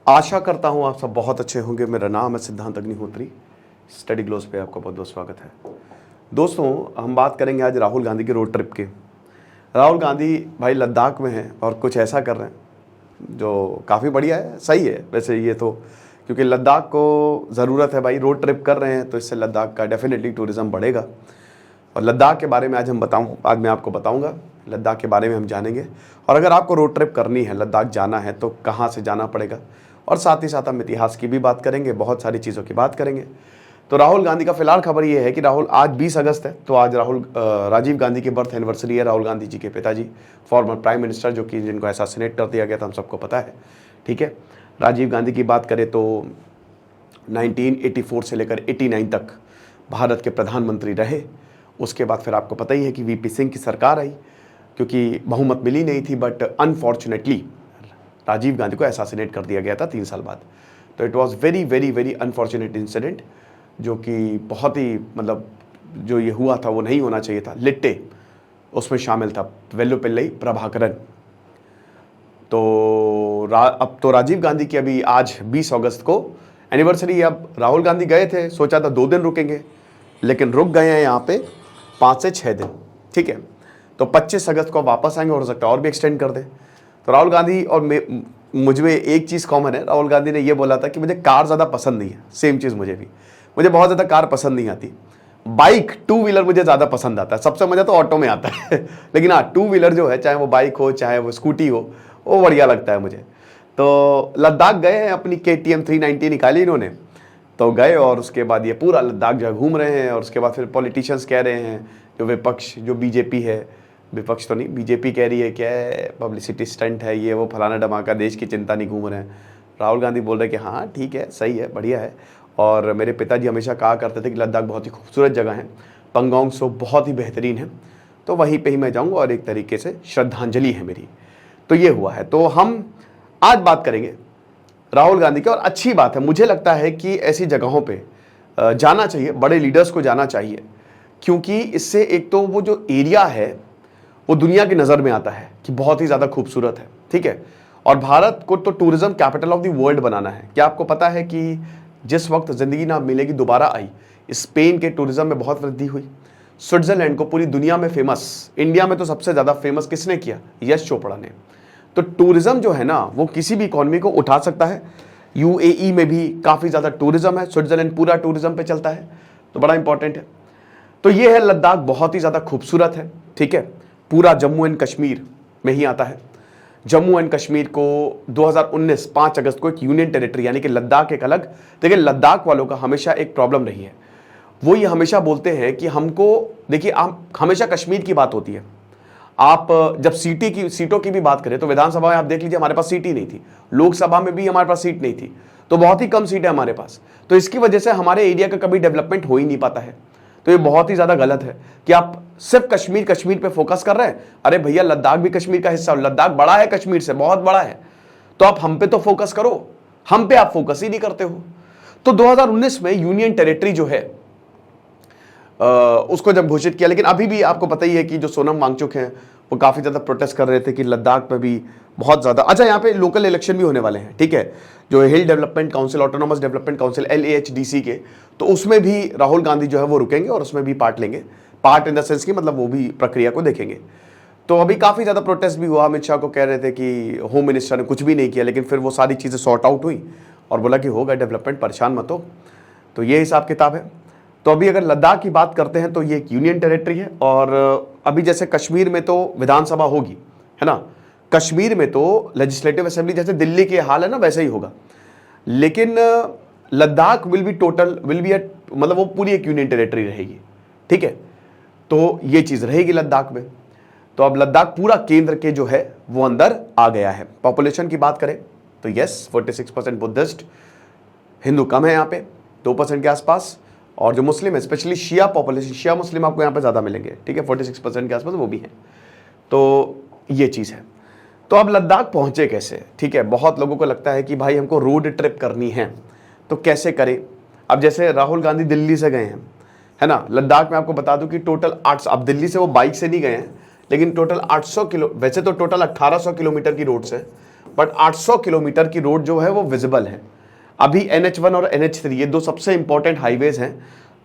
आशा करता हूँ आप सब बहुत अच्छे होंगे। मेरा नाम है सिद्धांत अग्निहोत्री। स्टडी ग्लोस पे आपका बहुत बहुत स्वागत है। दोस्तों, हम बात करेंगे आज राहुल गांधी के रोड ट्रिप के। राहुल गांधी भाई लद्दाख में हैं और कुछ ऐसा कर रहे हैं जो काफ़ी बढ़िया है, सही है वैसे ये तो, क्योंकि लद्दाख को ज़रूरत है भाई। रोड ट्रिप कर रहे हैं तो इससे लद्दाख का डेफिनेटली टूरिज़्म बढ़ेगा। और लद्दाख के बारे में आज मैं आपको बताऊंगा, लद्दाख के बारे में हम जानेंगे। और अगर आपको रोड ट्रिप करनी है, लद्दाख जाना है, तो कहाँ से जाना पड़ेगा, और साथ ही साथ हम इतिहास की भी बात करेंगे, बहुत सारी चीज़ों की बात करेंगे। तो राहुल गांधी का फिलहाल खबर ये है कि राहुल आज 20 अगस्त है, तो आज राजीव गांधी की बर्थ एनिवर्सरी है। राहुल गांधी जी के पिताजी, फॉर्मर प्राइम मिनिस्टर, जो कि जिनको असैसिनेट कर दिया गया था, हम सबको पता है। ठीक है, राजीव गांधी की बात करें तो 1984 से लेकर 89 तक भारत के प्रधानमंत्री रहे। उसके बाद फिर आपको पता ही है कि वीपी सिंह की सरकार आई, क्योंकि बहुमत मिली नहीं थी, बट अनफॉर्चुनेटली राजीव गांधी को असैसिनेट कर दिया गया था 3 साल बाद। तो it was very very very unfortunate incident, जो कि बहुत ही मतलब जो ये हुआ था वो नहीं होना चाहिए था। लिट्टे उसमें शामिल था, वेल्लुपिल्लई प्रभाकरन। तो अब तो राजीव गांधी की अभी आज 20 अगस्त को एनिवर्सरी। अब राहुल गांधी गए थे, सोचा था 2 दिन रुकेंगे, लेकिन रुक गए हैं यहाँ पे 5 से 6 दिन। ठीक है, तो 25 अगस्त को वापस आएंगे, हो सकता है और भी एक्सटेंड कर दें। तो राहुल गांधी और मुझ में एक चीज़ कॉमन है। राहुल गांधी ने ये बोला था कि मुझे कार ज़्यादा पसंद नहीं है। सेम चीज़ मुझे बहुत ज़्यादा कार पसंद नहीं आती। बाइक, 2 व्हीलर मुझे ज़्यादा पसंद आता है। सबसे मज़ा तो ऑटो में आता है लेकिन हाँ, 2 व्हीलर जो है, चाहे वो बाइक हो चाहे वो स्कूटी हो, वो बढ़िया लगता है मुझे। तो लद्दाख गए हैं, अपनी KTM 390 निकाली इन्होंने, तो गए और उसके बाद ये पूरा लद्दाख जो घूम रहे हैं। और उसके बाद फिर पॉलिटिशियंस कह रहे हैं, जो विपक्ष, जो बीजेपी है, विपक्ष तो नहीं, बीजेपी कह रही है क्या है, पब्लिसिटी स्टंट है ये वो, फलाना धमाका, देश की चिंता नहीं, घूम रहे हैं। राहुल गांधी बोल रहे हैं कि हाँ ठीक है, सही है, बढ़िया है। और मेरे पिताजी हमेशा कहा करते थे कि लद्दाख बहुत ही खूबसूरत जगह है, पंगोंग सो बहुत ही बेहतरीन है, तो वहीं पे ही मैं जाऊँगा और एक तरीके से श्रद्धांजलि है मेरी। तो ये हुआ है। तो हम आज बात करेंगे राहुल गांधी की, और अच्छी बात है, मुझे लगता है कि ऐसी जगहों पर जाना चाहिए, बड़े लीडर्स को जाना चाहिए, क्योंकि इससे एक तो वो जो एरिया है वो दुनिया की नज़र में आता है कि बहुत ही ज़्यादा खूबसूरत है। ठीक है, और भारत को तो tourism capital of the world बनाना है। क्या आपको पता है कि जिस वक्त ज़िंदगी ना मिलेगी दोबारा आई, स्पेन के टूरिज्म में बहुत वृद्धि हुई। स्विट्ज़रलैंड को पूरी दुनिया में फेमस, इंडिया में तो सबसे ज़्यादा फेमस किसने किया? यश चोपड़ा ने। तो टूरिज्म जो है ना, वो किसी भी इकॉनमी को उठा सकता है। UAE में भी काफ़ी ज़्यादा टूरिज्म है, स्विट्ज़रलैंड पूरा टूरिज्म पे चलता है, तो बड़ा इंपॉर्टेंट है। तो ये है लद्दाख, बहुत ही ज़्यादा खूबसूरत है। ठीक है, पूरा जम्मू एंड कश्मीर में ही आता है। जम्मू एंड कश्मीर को 2019 5 अगस्त को एक यूनियन टेरिटरी, यानी कि लद्दाख एक अलग। देखिए, लद्दाख वालों का हमेशा एक प्रॉब्लम रही है, वो ये हमेशा बोलते हैं कि हमको, देखिए आप हमेशा कश्मीर की बात होती है, आप जब सीटों की भी बात करें तो विधानसभा में आप देख लीजिए, हमारे पास सीट ही नहीं थी। लोकसभा में भी हमारे पास सीट नहीं थी, तो बहुत ही कम सीट है हमारे पास। तो इसकी वजह से हमारे एरिया का कभी डेवलपमेंट हो ही नहीं पाता है। तो ये बहुत ही ज़्यादा गलत है कि आप सिर्फ कश्मीर पे फोकस कर रहे हैं। अरे भैया, लद्दाख भी कश्मीर का हिस्सा, लद्दाख बड़ा है, कश्मीर से बहुत बड़ा है, तो आप हम पे तो फोकस करो, हम पे आप फोकस ही नहीं करते हो। तो 2019 में यूनियन टेरिटरी जो है उसको जब घोषित किया, लेकिन अभी भी आपको पता ही है कि जो सोनम वांगचुक हैं वो काफ़ी ज़्यादा प्रोटेस्ट कर रहे थे कि लद्दाख में भी बहुत ज़्यादा। अच्छा, यहाँ पे लोकल इलेक्शन भी होने वाले हैं। ठीक है, जो हिल development council, autonomous development council, LAHDC के, तो उसमें भी राहुल गांधी जो है वो रुकेंगे और उसमें भी पार्ट लेंगे। पार्ट इन द सेंस की मतलब वो भी प्रक्रिया को देखेंगे। तो अभी काफ़ी ज़्यादा प्रोटेस्ट भी हुआ। अमित शाह को कह रहे थे कि होम मिनिस्टर ने कुछ भी नहीं किया, लेकिन फिर वो सारी चीज़ें सॉर्ट आउट हुई और बोला कि होगा डेवलपमेंट, परेशान मत हो। तो ये हिसाब किताब है। तो अभी अगर लद्दाख की बात करते हैं तो ये एक यूनियन टेरिटरी है, और अभी जैसे कश्मीर में तो विधानसभा होगी, है ना, कश्मीर में तो लेजिस्लेटिव असेंबली जैसे दिल्ली के हाल है ना, वैसे ही होगा। लेकिन लद्दाख विल बी मतलब वो पूरी एक यूनियन टेरिटरी रहेगी। ठीक है, तो ये चीज़ रहेगी लद्दाख में। तो अब लद्दाख पूरा केंद्र के जो है वो अंदर आ गया है। पॉपुलेशन की बात करें तो यस, 46% बुद्धिस्ट, हिंदू कम है यहाँ पे, 2% के आसपास, और जो मुस्लिम है, स्पेशली शिया पॉपुलेशन, शिया मुस्लिम आपको यहाँ पे ज़्यादा मिलेंगे। ठीक है, 46% के आसपास वो भी हैं। तो ये चीज़ है। तो अब लद्दाख पहुँचे कैसे? ठीक है, बहुत लोगों को लगता है कि भाई हमको रोड ट्रिप करनी है तो कैसे करें। अब जैसे राहुल गांधी दिल्ली से गए हैं, है ना, लद्दाख में आपको बता दूं कि टोटल 800, अब दिल्ली से वो बाइक से नहीं गए हैं, लेकिन टोटल 800 किलो, वैसे तो टोटल 1800 किलोमीटर की रोड से, बट 800 किलोमीटर की रोड जो है वो विजिबल है। अभी NH1 और NH3 ये दो सबसे इंपॉर्टेंट हाईवेज हैं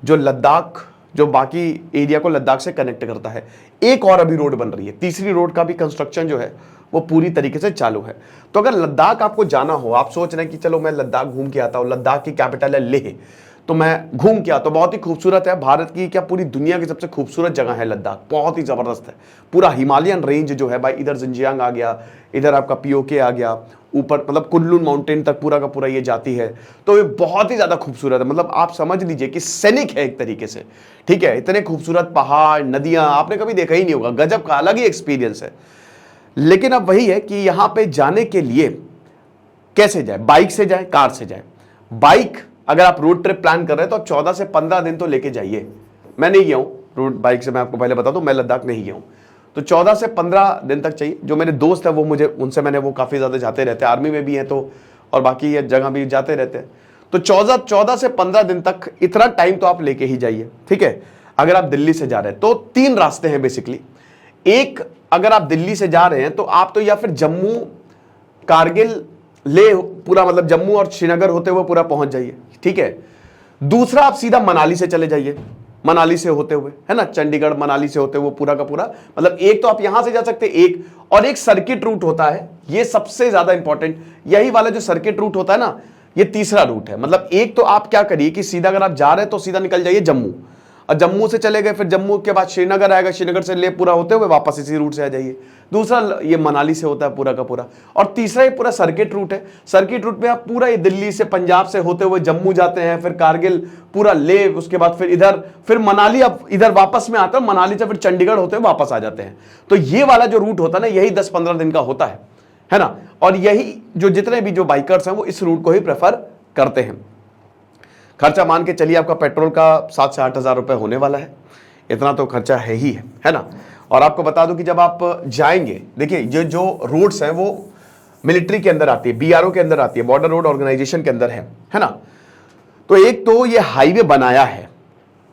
जो लद्दाख, जो बाकी एरिया को लद्दाख से कनेक्ट करता है। एक और अभी रोड बन रही है, तीसरी रोड का भी कंस्ट्रक्शन जो है वो पूरी तरीके से चालू है। तो अगर लद्दाख आपको जाना हो, आप सोच रहे हैं कि चलो मैं लद्दाख घूम के आता हूँ, लद्दाख की कैपिटल है लेह, तो मैं घूम के आता हूँ, बहुत ही खूबसूरत है, भारत की क्या पूरी दुनिया की सबसे खूबसूरत जगह है लद्दाख, बहुत ही ज़बरदस्त है। पूरा हिमालयन रेंज जो है भाई, इधर जिंजियांग आ गया, इधर आपका POK आ गया, ऊपर मतलब कुल्लू माउंटेन तक पूरा का पूरा ये जाती है। तो ये बहुत ही ज़्यादा खूबसूरत है, मतलब आप समझ लीजिए कि सैनिक है एक तरीके से, ठीक है। इतने खूबसूरत पहाड़, नदियाँ आपने कभी देखा ही नहीं होगा, गजब का अलग ही एक्सपीरियंस है। लेकिन अब वही है कि यहाँ पे जाने के लिए कैसे जाए, बाइक से जाए, कार से जाए। बाइक अगर आप रोड ट्रिप प्लान कर रहे हैं तो आप 14 से 15 दिन तो लेके जाइए। मैं नहीं गया हूँ रोड बाइक से, मैं आपको पहले बता दूं, मैं लद्दाख नहीं गया हूँ, तो 14 से 15 दिन तक चाहिए। जो मेरे दोस्त है वो मुझे, उनसे मैंने, वो काफ़ी ज़्यादा जाते रहते हैं, आर्मी में भी हैं तो, और बाकी ये जगह भी जाते रहते हैं। तो 14 से 15 दिन तक इतना टाइम तो आप लेके ही जाइए, ठीक है। अगर आप दिल्ली से जा रहे हैं तो 3 रास्ते हैं बेसिकली। एक, अगर आप दिल्ली से जा रहे हैं तो आप तो या फिर जम्मू, कारगिल, ले, पूरा मतलब जम्मू और श्रीनगर होते हुए पूरा पहुंच जाइए, ठीक है। दूसरा, आप सीधा मनाली से चले जाइए, मनाली से होते हुए, है ना, चंडीगढ़ मनाली से होते हुए पूरा का पूरा, मतलब एक तो आप यहां से जा सकते हैं, एक और एक सर्किट रूट होता है, ये सबसे ज्यादा इंपॉर्टेंट, यही वाला जो सर्किट रूट होता है ना, ये तीसरा रूट है। मतलब एक तो आप क्या करिए कि सीधा अगर आप जा रहे हैं तो सीधा निकल जाइए जम्मू, और जम्मू से चले गए, फिर जम्मू के बाद श्रीनगर आएगा, श्रीनगर से ले पूरा होते हुए वापस इसी रूट से आ जाइए। दूसरा ये मनाली से होता है पूरा का पूरा, और तीसरा ये पूरा सर्किट रूट है। सर्किट रूट में आप पूरा ये दिल्ली से, पंजाब से होते हुए जम्मू जाते हैं, फिर कारगिल, पूरा ले, उसके बाद फिर इधर, फिर मनाली, अब इधर वापस में आता है, मनाली से फिर चंडीगढ़ होते हुए वापस आ जाते हैं। तो ये वाला जो रूट होता है ना, यही 10-15 दिन का होता है ना। और यही जो जितने भी जो बाइकर्स हैं वो इस रूट को ही प्रेफर करते हैं। खर्चा मान के चलिए आपका पेट्रोल का 7 से 8 हज़ार रुपये होने वाला है, इतना तो खर्चा है ही है ना। और आपको बता दूं कि जब आप जाएंगे, देखिए ये जो रोड्स हैं वो मिलिट्री के अंदर आती है, BRO के अंदर आती है, बॉर्डर रोड ऑर्गेनाइजेशन के अंदर है ना। तो एक तो ये हाईवे बनाया है,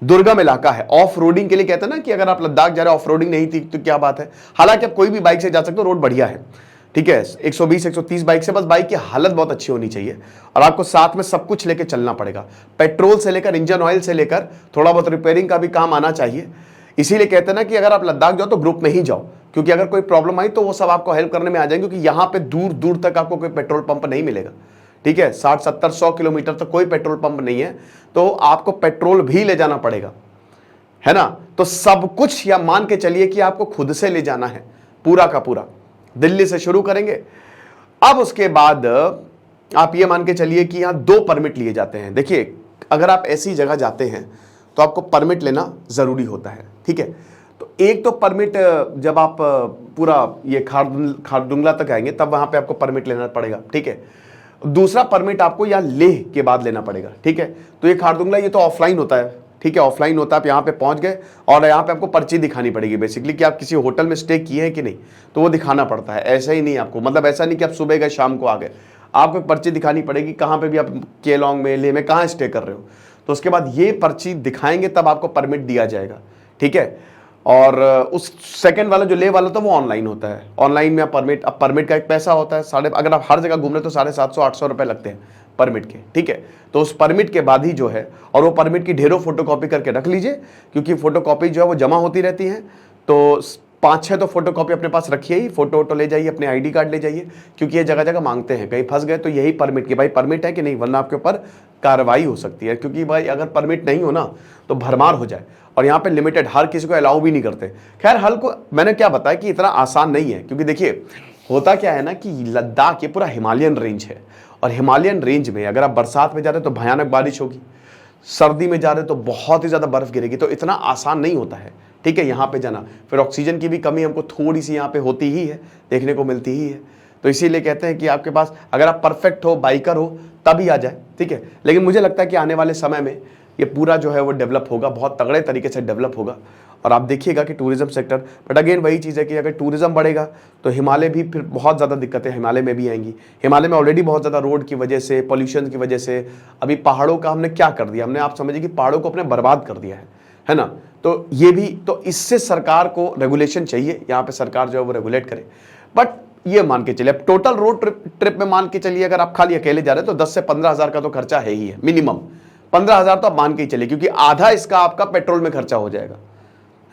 दुर्गम इलाका है, ऑफ रोडिंग के लिए कहते हैं ना कि अगर आप लद्दाख जा रहे हैं, ऑफ रोडिंग नहीं थी तो क्या बात है। हालांकि आप कोई भी बाइक से जा सकते हो, रोड बढ़िया है, ठीक है, 120-130 बाइक से, बस बाइक की हालत बहुत अच्छी होनी चाहिए, और आपको साथ में सब कुछ लेके चलना पड़ेगा, पेट्रोल से लेकर इंजन ऑयल से लेकर थोड़ा बहुत रिपेयरिंग का भी काम आना चाहिए। इसीलिए कहते हैं ना कि अगर आप लद्दाख जाओ तो ग्रुप में ही जाओ, क्योंकि अगर कोई प्रॉब्लम आई तो वो सब आपको हेल्प करने में आ जाएंगे, क्योंकि यहाँ पे दूर दूर तक आपको कोई पेट्रोल पंप नहीं मिलेगा, ठीक है। 60-70-100 किलोमीटर तक कोई पेट्रोल पंप नहीं है, तो आपको पेट्रोल भी ले जाना पड़ेगा, है ना। तो सब कुछ या मान के चलिए कि आपको खुद से ले जाना है पूरा का पूरा। दिल्ली से शुरू करेंगे, अब उसके बाद आप ये मान के चलिए कि यहाँ 2 परमिट लिए जाते हैं। देखिए अगर आप ऐसी जगह जाते हैं तो आपको परमिट लेना ज़रूरी होता है, ठीक है। तो एक तो परमिट जब आप पूरा ये खारदुंगला तक आएंगे तब वहाँ पे आपको परमिट लेना पड़ेगा, ठीक है। दूसरा परमिट आपको यहाँ लेह के बाद लेना पड़ेगा, ठीक है। तो ये खारदुंगला ये तो ऑफलाइन होता है, ठीक है, ऑफलाइन होता है। आप यहाँ पे पहुँच गए और यहाँ पे आपको पर्ची दिखानी पड़ेगी बेसिकली कि आप किसी होटल में स्टे किए हैं कि नहीं, तो वो दिखाना पड़ता है। ऐसा ही नहीं आपको, मतलब ऐसा नहीं कि आप सुबह गए शाम को आ गए, आपको एक पर्ची दिखानी पड़ेगी कहाँ पे भी आप केलोंग में, लेह में कहाँ स्टे कर रहे हो। तो उसके बाद ये पर्ची दिखाएंगे तब आपको परमिट दिया जाएगा, ठीक है। और उस सेकंड वाला जो ले वाला था वो ऑनलाइन होता है। ऑनलाइन में परमिट, अब परमिट का एक पैसा होता है, अगर आप हर जगह घूम रहे तो 750-800 रुपये लगते हैं परमिट के, ठीक है। तो उस परमिट के बाद ही जो है, और वो परमिट की ढेरों फोटोकॉपी करके रख लीजिए, क्योंकि फोटोकॉपी जो है वो जमा होती रहती हैं। तो 5-6 तो फोटोकॉपी अपने पास रखिए ही, फोटो वोटो ले जाइए, अपने ID कार्ड ले जाइए, क्योंकि ये जगह जगह मांगते हैं, कहीं फंस गए तो यही परमिट की भाई परमिट है कि नहीं, वरना आपके ऊपर कार्रवाई हो सकती है। क्योंकि भाई अगर परमिट नहीं हो ना तो भरमार हो जाए, और यहाँ पे लिमिटेड, हर किसी को अलाउ भी नहीं करते। खैर हल को मैंने क्या बताया कि इतना आसान नहीं है, क्योंकि देखिए होता क्या है ना कि लद्दाख ये पूरा हिमालयन रेंज है, और हिमालयन रेंज में अगर आप बरसात में जा रहे हो तो भयानक बारिश होगी, सर्दी में जा रहे हो तो बहुत ही ज़्यादा बर्फ़ गिरेगी, तो इतना आसान नहीं होता है, ठीक है, यहाँ पे जाना। फिर ऑक्सीजन की भी कमी हमको थोड़ी सी यहाँ पे होती ही है, देखने को मिलती ही है। तो इसीलिए कहते हैं कि आपके पास अगर आप परफेक्ट हो, बाइकर हो, तभी आ जाए, ठीक है। लेकिन मुझे लगता है कि आने वाले समय में ये पूरा जो है वो डेवलप होगा, बहुत तगड़े तरीके से डेवलप होगा, और आप देखिएगा कि टूरिज्म सेक्टर, बट अगेन वही चीज़ है कि अगर टूरिज्म बढ़ेगा तो हिमालय भी, फिर बहुत ज़्यादा दिक्कतें हिमालय में भी आएंगी। हिमालय में ऑलरेडी बहुत ज़्यादा रोड की वजह से, पॉल्यूशन की वजह से, अभी पहाड़ों का हमने क्या कर दिया, हमने, आप समझिए कि पहाड़ों को अपने बर्बाद कर दिया है ना। तो ये भी, तो इससे सरकार को रेगुलेशन चाहिए, यहाँ पे सरकार जो है वो रेगुलेट करे। बट ये मान के चलिए। अब टोटल रोड ट्रिप में मान के चलिए अगर आप खाली अकेले जा रहे हैं तो 10 से 15,000 का तो खर्चा है ही है, मिनिमम 15,000 तो आप मान के ही चलिए, क्योंकि आधा इसका आपका पेट्रोल में खर्चा हो जाएगा,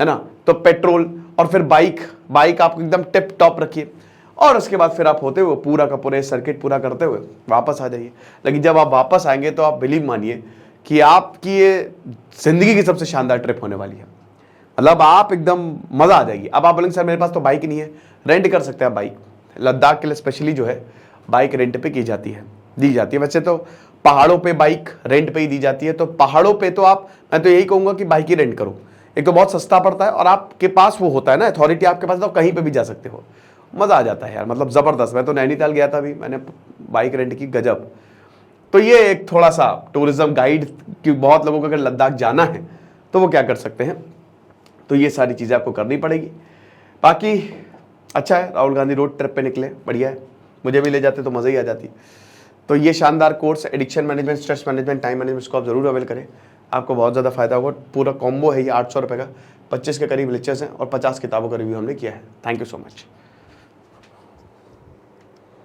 है ना। तो पेट्रोल और फिर बाइक आप एकदम टिप टॉप रखिए, और उसके बाद फिर आप होते हुए पूरा का पूरा सर्किट पूरा करते हुए वापस आ जाइए। लेकिन जब आप वापस आएंगे तो आप बिलीव मानिए कि आपकी ये जिंदगी की सबसे शानदार ट्रिप होने वाली है। मतलब आप एकदम मजा आ जाएगी। अब आप बोलेंगे सर मेरे पास तो बाइक नहीं है, रेंट कर सकते हैं बाइक। लद्दाख के लिए स्पेशली जो है बाइक रेंट पे दी जाती है। वैसे तो पहाड़ों पे बाइक रेंट पे ही दी जाती है, तो पहाड़ों पे तो मैं तो यही कहूंगा कि बाइक ही रेंट करो। एक तो बहुत सस्ता पड़ता है और आपके पास वो होता है ना अथॉरिटी आपके पास, तो कहीं पे भी जा सकते हो, मजा आ जाता है यार, मतलब जबरदस्त। मैं तो नैनीताल गया था अभी, मैंने बाइक रेंट की, गजब। तो ये एक थोड़ा सा टूरिज्म गाइड की, बहुत लोगों को अगर लद्दाख जाना है तो वो क्या कर सकते हैं, तो ये सारी चीजें आपको करनी पड़ेगी। बाकी अच्छा है, राहुल गांधी रोड ट्रिप पे निकले, बढ़िया है, मुझे भी ले जाते तो मज़ा ही आ जाती। तो ये शानदार course addiction management, stress management, time management, इसको आप जरूर अवेल करें, आपको बहुत ज़्यादा फायदा होगा। पूरा कॉम्बो है ये 800 रुपये का, 25 के करीब लेक्चर्स हैं और 50 किताबों का रिव्यू हमने किया है। Thank you so much.